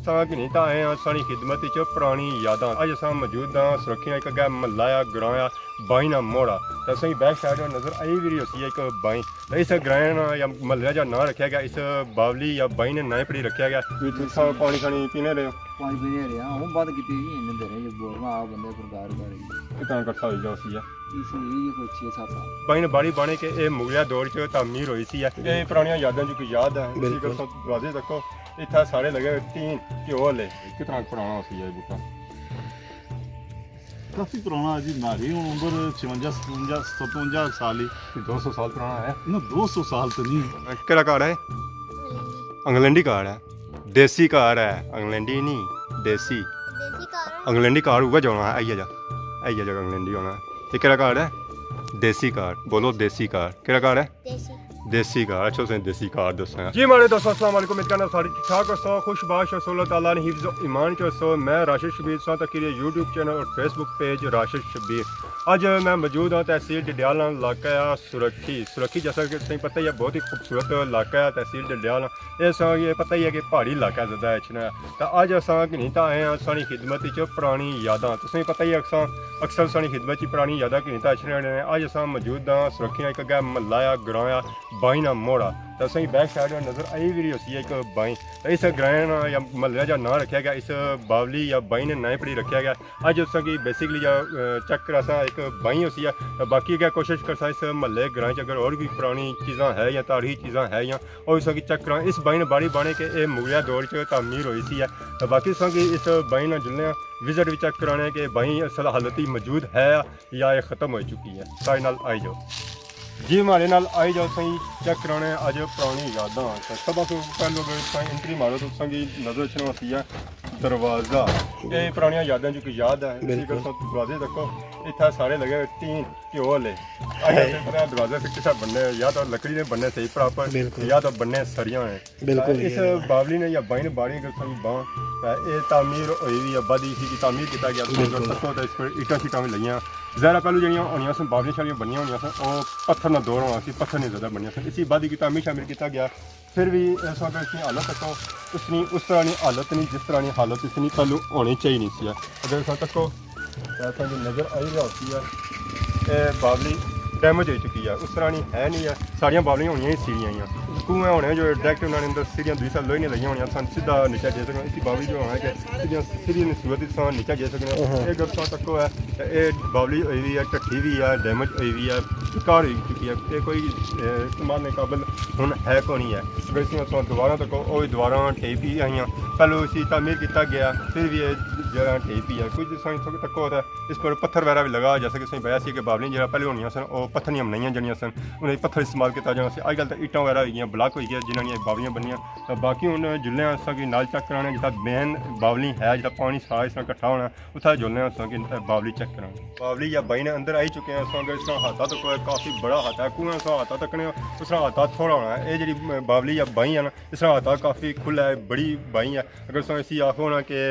कि नहीं आए हैं सारी खिदमत च पुरानी यादां। अज अस मौजूद हाँ सुरखियां एक अगर महला आ ग्रां आ बाइन मोड़ा तो असं बैक साइड नज़र आई भी रही है एक बाइन। तो इस ग्रां या महल्ले का नाम रखा गया, इस बावली या बाइन ने नाम पड़ी रखा गया। पानी शानी पीने रहे हो? पानी पीने रहे हूँ बंद की कितना कट्ठा हो जाओ सी है कोई 6-7 साल बाइन बाड़ी बाने के ये मुगलिया दौर च तामीर हुई सी है। ये पुरानी यादां जो याद है दरवाजे देखो इतना सारे लगे तीन घ्यो ले। कितना पुराना सी है बूटा? काफी पुराना जी, मारी उम्र 56-57 साल ही। 200 साल पुराना है ना? 200 साल तो नहीं। केड़ा घर है? इंग्लैंडी घर है, देसी घर है, इंग्लैंडी नहीं देसी। इंग्लैंडी घर हुआ जाना है, आइए जा इंग्लैंडी होना है। ये केड़ा घर है? देसी घर। बोलो देसी घर। केड़ा घर है? देसी घर। अच्छा से देसी घर दसा जी। हमारे दोस्तों अस्सलाम वालेकुम। इस कहना सारी ठीक ठाक हो, खुशबाश हो, अल्लाह ताला ने हिफ्ज़ ईमान च सो। मैं राशिद शबीर सा तक यूट्यूब चैनल और फेसबुक पेज राशिद शबीर। अज मैं मौजूद हाँ तहसील डडियाल इलाका है सुरखी जैसा कि तुम पता ही है बहुत ही खूबसूरत इलाका है तहसील डडियाल। ये पता ही है कि पहाड़ी इलाका ज़्यादा इच्छना। तो अज अस कि नहीं आए हैं सारी खिदमत च पुरानी यादां। तुसें पता ही है अक्सर सारी खिदमत च पुरानी यादां कि नहीं इच्छने। अज अस मौजूद हाँ सुरखियां एक अगर महला आ ग्रां आ बाइन मोड़ा तो असं बैक साइड नज़र आई भी रही है एक बाइन। तो इस ग्रां या महल्ले का नाम रखा गया, इस बावली या बाइन ने नाम पड़ी रखा गया। अज उस बेसिकली चेक करा सा एक बाई उसी है। बाकी क्या कोशिश कर सा इस महल्ले ग्रां अगर और भी पुरानी चीज़ा है या तारीखी चीज़ा है या और उसकी चेक करा। इस बाइन बाड़ी बाने के ये मुगलिया दौर च तामीर हुई सी है। तो बाकी इस बाई ना जुलने विजिट भी चेक कराने के बाई असल हालत ही मौजूद है या ये ख़त्म हो चुकी है। सारे नाल आई जाओ जी, हमारे नाल आई जाओ सही चेक कराने अज पुरानी यादां। सब पहले एंट्री मारो तो नज़र चढ़ना सी है दरवाज़ा। ये पुरानी यादां जो याद है दरवाजे देखो इतना सारे लगे तीन घ्यो ले। दरवाजे किस बनने या तो लकड़ी ने बनने सही प्रॉपर या तो बनने सरियां ने। इस बावली ने या बाइन बाड़ी बांह ये तामीर हुई हुई है बदी की तामीर किया गया। तो इस पर ईटा शीटा भी लगियां ज़रा पहलू जी होनी सन बावलियां शालियां बनिया होनी सन वो पत्थर ना दौड़ होना सी, पत्थर नहीं ज़्यादा बनिया सन। इसी बादी की तामीर शामिल किया गया। फिर भी इस वक्त इसकी हालत तको उस तरह की हालत नहीं जिस तरह की हालत इसकी पहलू होनी चाहिए नहीं सी। अगर इस तको ऐसा जो नज़र आई रहा होती है बावली डैमेज हो चुकी है, उस तरह की है नहीं है। सारिया बावलियां होनी ही सीढ़ियाँ कुएँ होने जो डायरेक्ट उन्होंने अंदर सीढ़ियाँ दूसरा लोही ने लगी होनी सन सीधा नीचा जा सकते। इसी बावली जो होना है कि सीधी सूरत नीचा जा सकते। ये गलता तको है ये बावली हुई हुई है, टट्ठी भी है, डैमेज हुई हुई है, कार हो चुकी है। ये कोई इस्तेमाल के काबिल हूँ है को नहीं है। अगर इस दोबारा तक वो दोबारा ठेई पी आई पहले उसी तामीर किया गया फिर भी ये जगह ठेई पी है। कुछ तक होता है इस पर पत्थर वगैरह भी लगा जैसे कि बया सी कि बावली जरा पहले होनी सन वो पत्थरियां बनाई जनिया सन उन्हें पत्थर इस्तेमाल किया जाना। अजकल तो ईटा वगैरह हुई ब्लॉक हुई है जिन्होंने बावलियां बनिया। तो बाकी हूँ जुलने कि नाल चेक कराने जिस मेन बावली है जो पानी सारा इस तरह कट्ठा होना उत्थे जुलने कि बावली चेक कराने। बावली या बाई ने अंदर आई चुके हैं। अगर इस तरह हाथा तो काफ़ी बड़ा हाथा है कुएं उस हाथा तकने उस तरह हाथा थोड़ा होना है। ये जी बावली या बाई है ना इस तरह हाथा काफ़ी खुला है बड़ी बाई है। अगर इसी आखो ना कि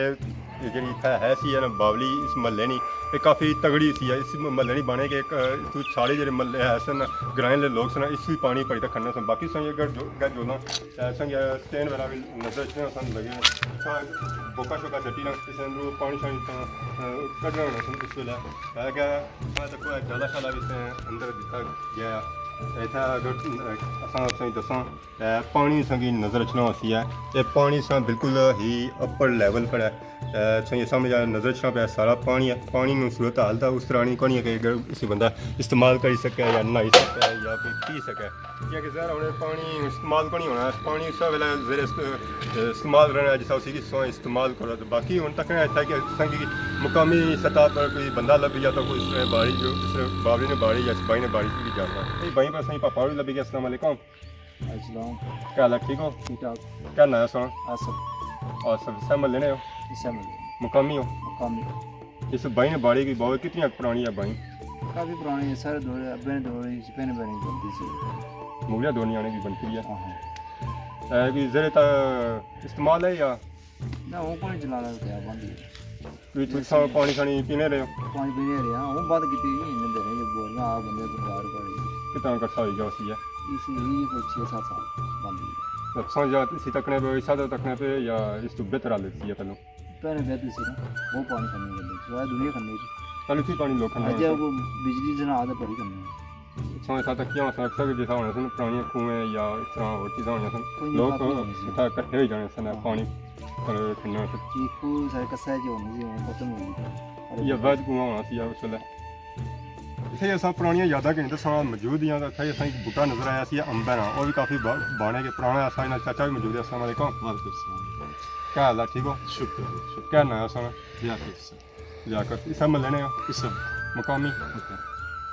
जी है सी है ना बावली इस महल्ले नहीं ये काफ़ी तगड़ी सी है। इस महल्ले नहीं बने के कुछ सारे जो महल्ले है सन ग्राएं लोग सन इसी पानी पड़ी तक खन्ना सन। बाकी अगर जोना स्टैंड वगैरह भी नजर इतने सन लगे बोका शोका चट्टी ना इस पानी शानी कटना होना सन इस वेला है क्या तक जला शाला भी अंदर दिखा गया। इतना अगर अस दसा पानी संगी नज़र रचना होती है ये पानी सा बिल्कुल ही अपर लेवल पर है। सही सामने नज़र रचना पे सारा पानी है। पानी में सूरत हाल था उस तरह नहीं कोई है कि अगर इसी बंदा इस्तेमाल कर सके या नहाई सके या कोई पी सके क्योंकि ज़रा उन्हें पानी इस्तेमाल को नहीं होना पानी उस वेला जेरे इस्तेमाल रहना जिस उसी इस्तेमाल करो। तो बाकी हूँ तक ऐसा कि संगी मुकामी सतह पर कोई बंदा लग गया तो कोई इस बाड़ी जो इस बावली ने बाड़ी या इस बाई ने बाड़ी की जाना बाई पर सही पापा भी लगी गया। अस्सलाम वालेकुम। क्या हाल ठीक हो? ठीक ठाक। क्या नाम है सुना? आसफ। और सब महल्ले ने हो? मुकामी हो? मुकामी। इस बाई ने बाड़ी की बहुत कितनी पुरानी है बाई? काफ़ी पुरानी है सारे दौर अपने दौर पहने बनती सी मुगलिया दौर आने की बनती है कि जरे इस्तेमाल है या ना वो पानी चलाना क्या बंद है? पानी शानी पीने रहे हो? पानी पीने रहे वो बंद की बोलना आ बंदे बाहर पड़े। कितना कट्ठा हो जाओ सी है इसी कोई 6-7 साल बंद समझ जाती इसी तकने पे इस तकने पे या इस तो बेहतर हालत थी पहले पहले बेहतर सी ना वो पानी खन्ने लगे सारा दुनिया खन्ने पहले थी पानी लोग आज वो बिजली से ना आधा पड़ी खन्ने समझ सा तक क्या सा अक्सर जैसा होना सन पुरानी कुएं या इस तरह और चीज़ें होनी सन लोग इतना इकट्ठे हो जाने सन पानी खन्ना चीकू सारे कसा जो होनी थी वो खत्म हो गई या वैद कुआं होना सी उस वेले इत्थे असां पुरानियां यादां कि दस्सां मौजूद ही इत्थे असां एक बूटा नजर आया सी अंबर वो भी काफ़ी बाने के पुराना असां इन्हां चाचा भी मौजूद है अस्सलाम वालेकुम क्या हाल है ठीक हो शुक्र क्या नाम है असां लियाकत इस महल्ले ने इसम मुकामी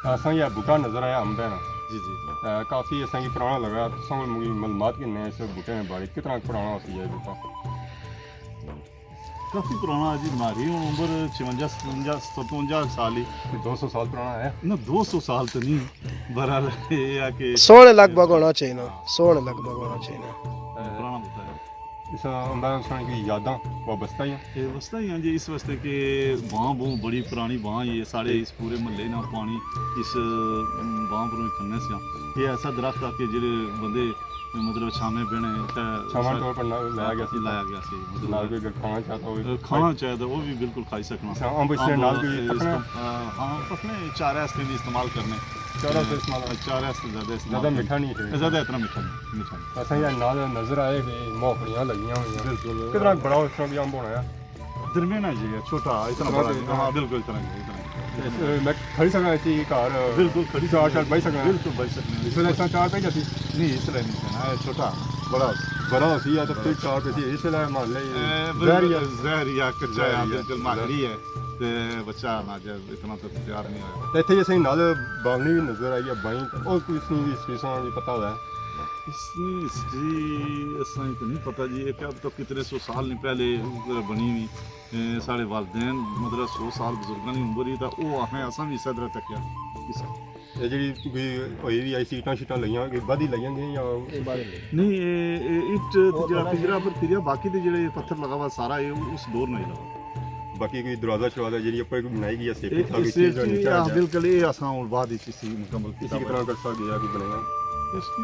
असां ये बूटा नजर आया अंबर जी जी काफ़ी असां की पुराना लगा तुसां मुझे मालूमात किन्ने इस बूटे ने बारे कितना पुराना होती है बूटा काफ़ी पुराना जी मारी उम्र 56 57 साल ही 200 साल पुराना है ना 200 साल तो नहीं बहरहाल ये है कि सोने लगभग होना चाहिए ना सोने लगभग होना चाहिए ना पुराना होता है इस अंबर सुन की यादां वाबस्ता ही हैं ये वस्ता ही हैं जी इस वास्ते कि बांह बूह बड़ी पुरानी बांह ये साढ़े इस पूरे महल्ले ना पानी इस बांह पर खन्ने से ये ऐसा दरख्त आ कि जेह्ड़े बंदे मतलब छामे बहने छावां तौर पर लाया गया सी लाया गया सी नाल कोई अगर खाना चाहता हो खाना चाहिए वो भी बिल्कुल खाई सकना अंब इसने नाल कोई पकना हाँ पकने चार ऐसे भी इस्तेमाल करने चारा से इस्तेमाल चार ऐसे ज़्यादा मीठा नहीं है ज़्यादा इतना मीठा नहीं असां ये नाल नजर आए कि मोखड़ियां लगियां हुई हैं बिल्कुल कितना बड़ा उस तरह भी अंब होना है दरमियाना जी है छोटा इतना बड़ा नहीं हाँ बिल्कुल इतना मैं खड़ी सकना इसी घर बिल्कुल खड़ी चार चार बही सकना बिल्कुल बच सकते इसलिए ऐसा चार पे जाती नहीं इसलिए नहीं कहना है छोटा बड़ा बड़ा होती है तो फिर चार पे थी इसलिए मोहल्ले जहरिया कच्चा है बिल्कुल माकड़ी है ते बच्चा ना जब इतना तो तैयार नहीं होया ਤੇ ਇੱਥੇ ਅਸੀਂ ਨਾਲ ਬਾਵਲੀ ਵੀ ਨਜ਼ਰ ਆਈ ਹੈ ਬਾਈ ਉਹ ਕੋਈ ਇਸ ਦੀ ਹਿਸਟਰੀ ਵੀ ਪਤਾ ਹੋਇਆ इसकी हिस्ट्री ऐसा ही तो नहीं पता जी ये क्या तो कितने सौ साल नहीं पहले बनी हुई साढ़े वालदैन मतलब 100 साल बुजुर्गों की उम्र ही था वो असें असां भी इस्से तरह तक्या ਇਹ ਜਿਹੜੀ ਕੋਈ ਹੋਈ ਵੀ ਆਈ ਸੀਟਾਂ ਸ਼ੀਟਾਂ ਲਈਆਂ ਕਿ ਵੱਧ ਹੀ ਲਈਆਂ ਗਈਆਂ ਜਾਂ नहीं इट जरा पिंजरा पर फिरिया बाकी ते जेड़े पत्थर लगा हुआ सारा ये उस दौर नहीं लगा ਬਾਕੀ ਕੋਈ ਦਰਵਾਜ਼ਾ ਸ਼ਰਵਾਜ਼ਾ ਜਿਹੜੀ ਉੱਪਰ ਬਣਾਈ ਗਈ ਹੈ ਸੇਫਟੀ ਤਾਂ इस बिल्कुल ये असां और बाद इसी मुकम्मल किसी की तरह कर सकते हैं कि बनेगा इसकी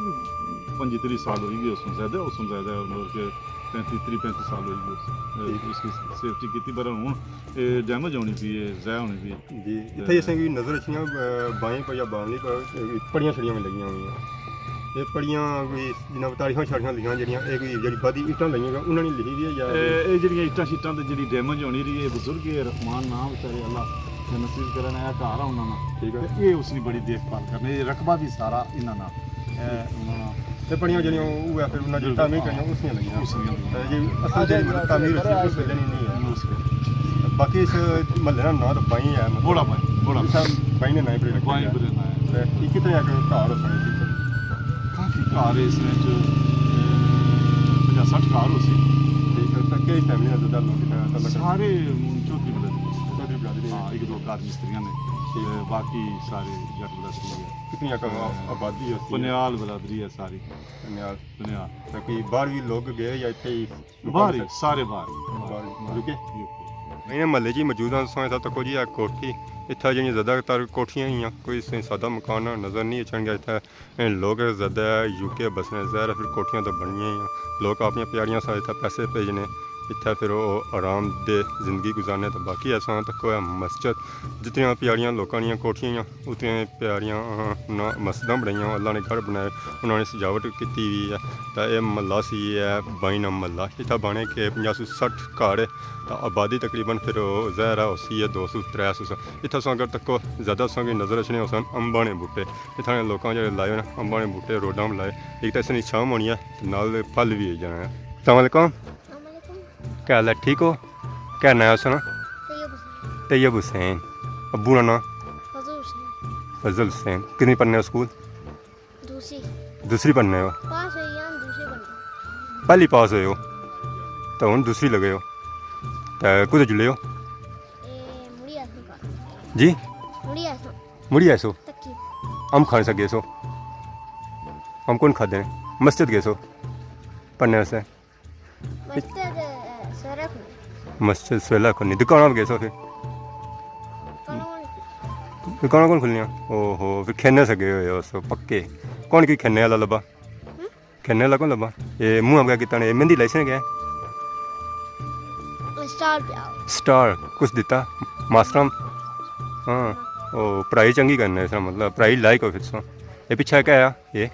25-30 साल हो गई उसमें ज़्यादा मतलब कि 35 साल हो गई उसकी सेफ्टी की पर हूँ डैमेज होनी पी है ज़ाया होनी पी जी इतने जैसे कि नज़र अच्छियाँ बाएं पर या बावली पर पड़ियाँ छड़ियाँ में लगी हुई हैं ये पड़ियाँ कोई जिन्हें तारीखां शारीखां लिखियां जड़ियाँ ये कोई जी बदी इट्टां लगियां उन्होंने लिखी दी है या ये जड़ियाँ इट्टां शीटां ते जी डैमेज होनी रही है बुजुर्ग है रहमान नाम बेचारे अल्लाह नसीब करना है घर आना ना ठीक है ये उसकी बड़ी देखभाल करने ये रकबा भी सारा इन्होंने ते पड़ियां जड़ियां वो है फिर उन्हें जो तामीर करियां उसने लगियां जी असल जी तामीर उस वेले नहीं है बाकी इस महल्ले का नाम तो बाई है बड़ा बाई ने नाम पर बाई पर कितने घर हो सकते काफ़ी घर इसमें 50-60 घर हो सी ठीक है तो कई फैमिली ने ज़्यादा लोग सारे चौधरी बरादरी हाँ एक दो कार मिस्त्रियाँ ने बाकी सारे जट बरादरी है कितनी आबादी है पनियाल बरादरी है सारी पनियाल पनियाल कि बाहर भी लोग गए या इतने ही बाहर ही सारे बाहर रुके इन्हें महल्ले च मौजूद हैं सोए तको जी कोठी इतना जी ज़्यादातर कोठियाँ ही कोई सादा मकान नज़र नहीं अचन गया इतना लोग ज़्यादा यूके बसने ज़ाहिर फिर कोठियाँ तो बनिया ही लोग अपनी प्यारियां सा इतना पैसे भेजने इतना फिर वो आराम दे जिंदगी गुजारने तो बाकी ऐसा तको है मस्जिद जितनी प्यारियां लोगों दी कोठियां उतनी प्यारियां मस्जिदां बनाइया अल्लाह ने घर बनाए उन्होंने सजावट की हुई है तो यह महला सी है बाइन महला इतना बने के 50-60 घर है तो आबादी तकरीबन फिर ज़ाहिर है उसी है 200-300 इतना सो अगर तको ज़्यादा सो नज़र अचने हो सन अंबा ने बूटे इतना लोगों जो लाए ना अंबा ने बूटे रोडा में लाए एक तो इसकी छाव होनी है नाल फल भी जाना है अस्सलाम क्या हाल है ठीक हो क्या नाम सुना तैयब हुसैन अब्बू का नाम फजल हुसैन कितनी पढ़ने हो स्कूल दूसरी पढ़ने हो पहली पास हुए हो तो हूँ दूसरी लगे हो तो कुछ जुले हो जी मुड़ी ऐसो हम खाने से गए सो हम कौन खाते हैं मस्जिद गए सो पढ़ने से मस्जिद सवेला खुलनी दुकान गए सो फिर दुकान कौन खुलनियाँ ओहो फिर खेने से गए हुए हो सो पक्के कौन की खेने वाला लबा किन्ने लगो लब्बा ये मुंह क्या किता ने मेहंदी लाइसेंस क्या स्टार पे स्टार कुछ दिता मास्टर हाँ ओ पढ़ाई चंगी करने इसका मतलब पढ़ाई लाइक हो फिर सो ये पीछे क्या है ये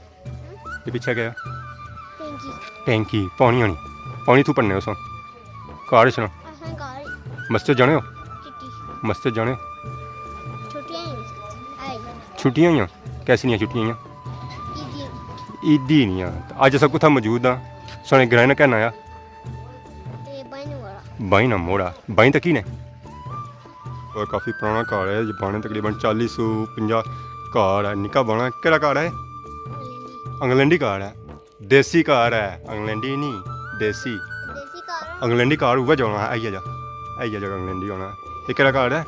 पीछे क्या है टैंकी पानी आनी पानी तू पढ़ने उसो कार सुनो मस्जिद जाने हो मस्जिद जाने हो छुट्टियां ही कैसी नहीं छुट्टियां ही ईदी नहीं अज सब कुछ मौजूद हाँ सोने ग्रह ने कहना आया बाई ना मोड़ा बाई तक ही ने और काफ़ी पुराना घर है बने तकरीबन 40-50 घर है निका बना केड़ा घर है इंग्लैंडी घर है देसी घर है इंग्लैंडी नहीं देसी इंग्लैंडी घर उगा जाना है आई जा इंग्लैंडी होना ये केड़ा घर है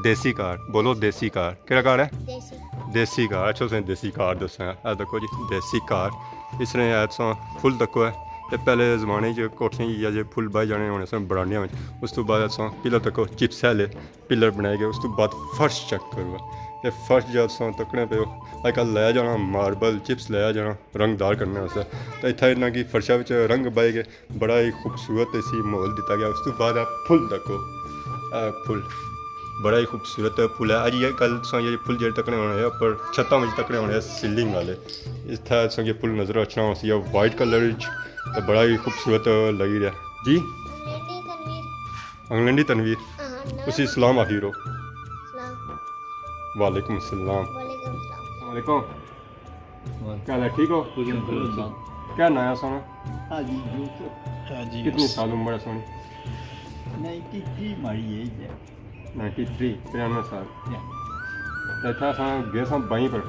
देसी घर बोलो देसी घर केड़ा घर है देसी घर अच्छा तुसें देसी घर दस्सेआ ऐ देखो जी देसी घर इसने ऐसा फुल तक्को है ते पहले जमाने च कोठियां या जे फुल बाई जाने होने सन बरांडियां में उस तो बाद असां पिलर तक चिप्स है पिलर बनाए गए उस तो बाद फर्श चेक करूँगा ते फर्श जब असां तकने पे अजकल लाया जाना मार्बल चिप्स लाया जाना रंगदार करने वास्ते तो इत्थै इन्ना कि फर्शा विच रंग बाए गए बड़ा ही खूबसूरत इसी माहौल दिता गया उस तो बाद फुल तको फुल बड़ा ही खूबसूरत फुल है अज ये कल ये फुल जेह्ड़े तकने होने उप्पर छत्तां विच तकने होने सीलिंग वाले इत्थै ये फुल नज़र अच्छा उसी वाइट कलर तो बड़ा ही खूबसूरत लगी रहा जी इंग्लैंडी तनवीर उसी सलाम आखिरो वालेकुम अस्सलाम वालेकुम क्या हाल है ठीक हो क्या नया सोना कितनी साल उम्र है सोनी 93 साल इतना असां गए सां बाई पर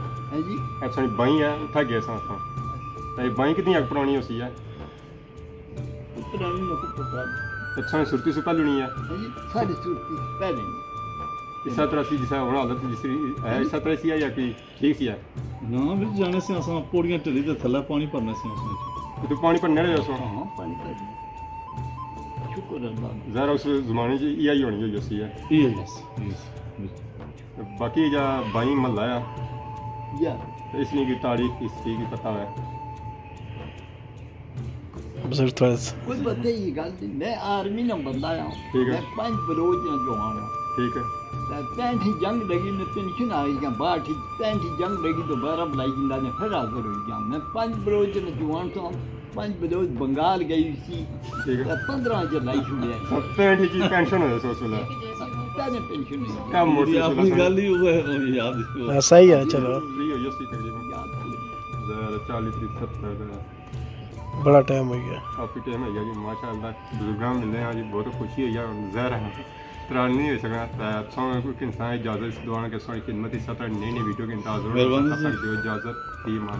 अच्छा बाई है इतना गए सां असां बाई कितनी अग पुरानी होसी है अच्छा सुरती से पहले नहीं है इस तरह से जिस हालत जिसरी है इस तरह सी है या कि ठीक सी है ना भी जाने से असां पौड़ियां टली ते थल्ले पानी भरने से उसमें तो पानी भरने रहे उसमें हां पानी भर शुक्र अल्लाह जरा उस जमाने च यही होनी हुई सी है यस बाकी जा बाई महल्ला है या इसलिए की तारीख हिस्ट्री की पता है बुजुर्ग थोड़ा कुछ बता ये गल मैं आर्मी ना बंदा आया ठीक है। मैं 5 बलोच ना जवान ठीक है 65 जंग लगी ने पेंशन आई गया 65 जंग लगी तो 12 बुलाई जिंदा ने फिर हाजिर हो गया मैं 5 बलोच ना जवान तो 5 बलोच बंगाल गई सी ठीक है 15 जलाई छुड़िया 65 की पेंशन है उस वेला पहले पेंशन नहीं क्या मोटी अपनी गल ही हुआ है याद सही है चलो फ्री हो जैसी तकरीबन याद 40-70 बड़ा टाइम हो गया काफ़ी टाइम है जी माशाअल्लाह बुजुर्गां मिलने हैं जी बहुत खुशी है ज़ाहिर है तरान नहीं हो सकना अच्छा कोई इंसान इजाज़त इस दुआ के सारी खिदमत इस तरह नई नई वीडियो के इंतजार जरूर कर सकते हो इजाज़त ही मान